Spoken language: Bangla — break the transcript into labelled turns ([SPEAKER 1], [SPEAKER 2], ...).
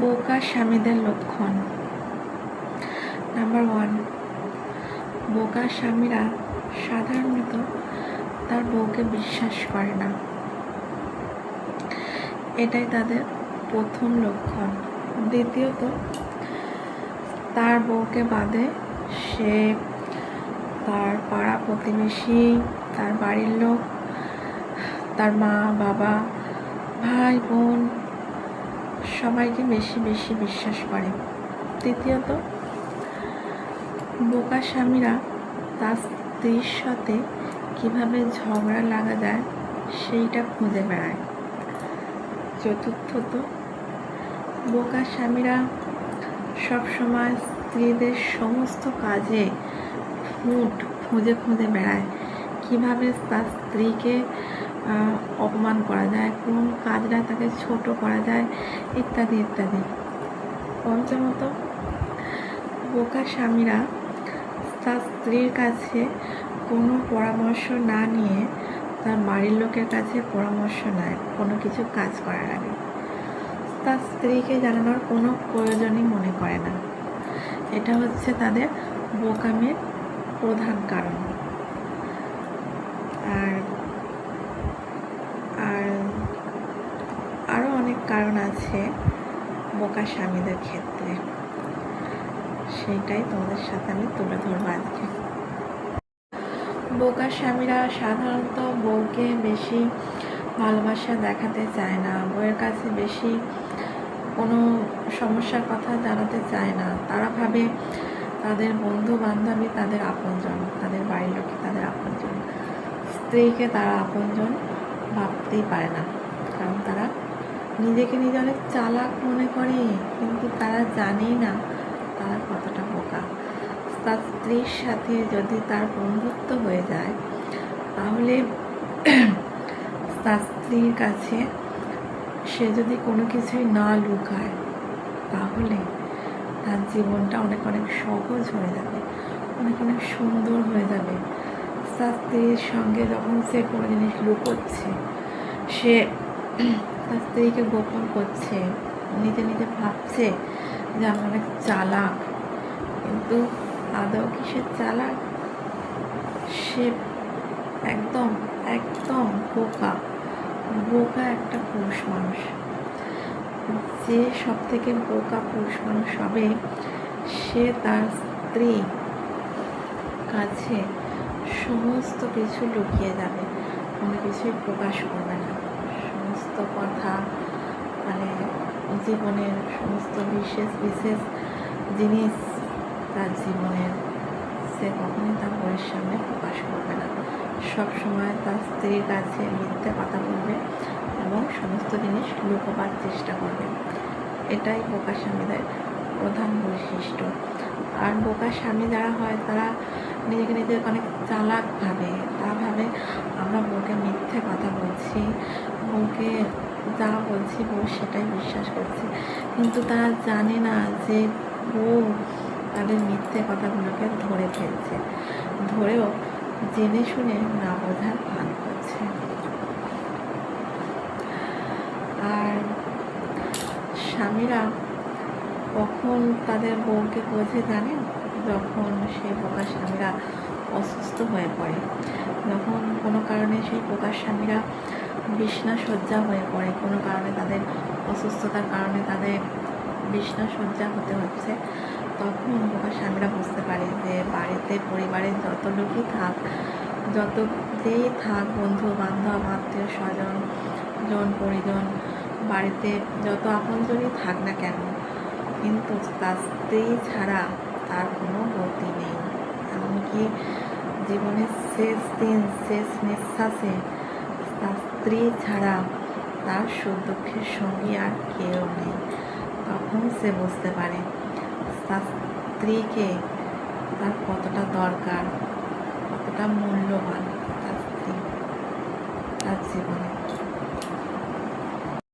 [SPEAKER 1] বোকা স্বামীদের লক্ষণ। নাম্বার 1, বোকা স্বামীরা সাধারণত তার বউকে বিশ্বাস করে না, এটাই তাদের প্রথম লক্ষণ। দ্বিতীয়ত, তার বউকে বাদে সে তার পাড়া প্রতিবেশী, তার বাড়ির লোক, তার মা বাবা, ভাই বোন সবাইকে বেশি বেশি বিশ্বাস করে। তৃতীয়ত, বোকা স্বামীরা তার স্ত্রীর সাথে কীভাবে ঝগড়া লাগা যায় সেইটা খুঁজে বেড়ায়। চতুর্থত, বোকা স্বামীরা সবসময় স্ত্রীদের সমস্ত কাজে খুঁট খুঁজে খুঁজে বেড়ায়, কীভাবে তার স্ত্রীকে অপমান করা যায়, কোন কাজটা তাকে ছোট করা যায়, ইত্যাদি ইত্যাদি। পঞ্চমত, বোকা স্বামীরা তার স্ত্রীর কাছে কোনো পরামর্শ না নিয়ে তার বাড়ির লোকের কাছে পরামর্শ নেয় কোনো কিছু কাজ করার আগে। তার স্ত্রীকে জানানোর কোনো প্রয়োজনই মনে করে না। এটা হচ্ছে তাদের বোকামির প্রধান কারণ। আরও অনেক কারণ আছে বোকা স্বামীদের ক্ষেত্রে, সেইটাই তোমাদের সাথে আমি তুলে ধরবো আজকে। বোকা স্বামীরা সাধারণত বউকে বেশি ভালোবাসা দেখাতে চায় না, বউয়ের কাছে বেশি কোনো সমস্যার কথা জানাতে চায় না। তারা ভাবে তাদের বন্ধু বান্ধবী তাদের আপনজন, তাদের বাড়ির লোকে তাদের আপনজন, স্ত্রীকে তারা আপনজন ভাবতেই পারে না, কারণ তারা নিজেকে নিজে অনেক চালাক মনে করে, কিন্তু তারা জানেই না তারা কতটা বোকা। তার স্ত্রীর সাথে যদি তার বন্ধুত্ব হয়ে যায়, তাহলে তার স্ত্রীর কাছে সে যদি কোনো কিছুই না লুকায়, তাহলে তার জীবনটা অনেক অনেক সহজ হয়ে যাবে, অনেক অনেক সুন্দর হয়ে যাবে। তার স্ত্রীর সঙ্গে যখন সে কোনো জিনিস লুকোচ্ছে, সে তার স্ত্রীকে গোপন করছে, নিজে নিজে ভাবছে যে আমি অনেক চালাক, কিন্তু আদৌ কি সে চালাক? সে একদম একদম বোকা বোকা একটা পুরুষ মানুষ। যে সব থেকে বোকা পুরুষ মানুষ হবে, সে তার স্ত্রী কাছে সমস্ত কিছু লুকিয়ে যাবে, কোনো কিছুই প্রকাশ করবে না। সমস্ত কথা, মানে জীবনের সমস্ত বিশেষ বিশেষ জিনিস তার জীবনের, সে কখনোই তার বউয়ের সামনে প্রকাশ করবে না। সব সময় তার স্ত্রীর কাছে মিথ্যে কথা বলবে এবং সমস্ত জিনিস লুকোবার চেষ্টা করবে। এটাই বোকা স্বামীদের প্রধান বৈশিষ্ট্য। আর বোকা স্বামী যারা হয়, তারা নিজেকে নিজের অনেক চালাক ভাবে। তারা ভাবে আমরা বউকে মিথ্যে কথা বলছি, বউকে যা বলছি বউ সেটাই বিশ্বাস করছে, কিন্তু তারা জানে না যে বউ তাদের মিথ্যে কথাগুলোকে ধরে ফেলছে, ধরেও জেনে শুনে না বোঝার ভান করছে। আর স্বামীরা কখন তাদের বউকে বোঝে জানেন? যখন সেই বোকা স্বামীরা অসুস্থ হয়ে পড়ে, যখন কোনো কারণে সেই বোকা স্বামীরা বিছনা শয্যা হয়ে পড়ে, কোনো কারণে তাদের অসুস্থতার কারণে তাদের বিছনা শয্যা হতে হচ্ছে, তখন বোকা স্বামীরা বুঝতে পারে যে বাড়িতে পরিবারের যত লোকই থাক, যত যেই থাক, বন্ধু বান্ধব আত্মীয় স্বজন জন পরিজন, বাড়িতে যত আপনজনই থাক না কেন, কিন্তু তার স্ত্রী ছাড়া তার কোনো গতি নেই। এমনকি জীবনের শেষ দিন, শেষ নিঃশ্বাসে তার স্ত্রী ছাড়া তার সুখ দুঃখের সঙ্গী আর কেউ নেই। তখন সে বুঝতে পারে তার স্ত্রীকে তার কতটা দরকার, কতটা মূল্যবান তার স্ত্রী তার জীবনে।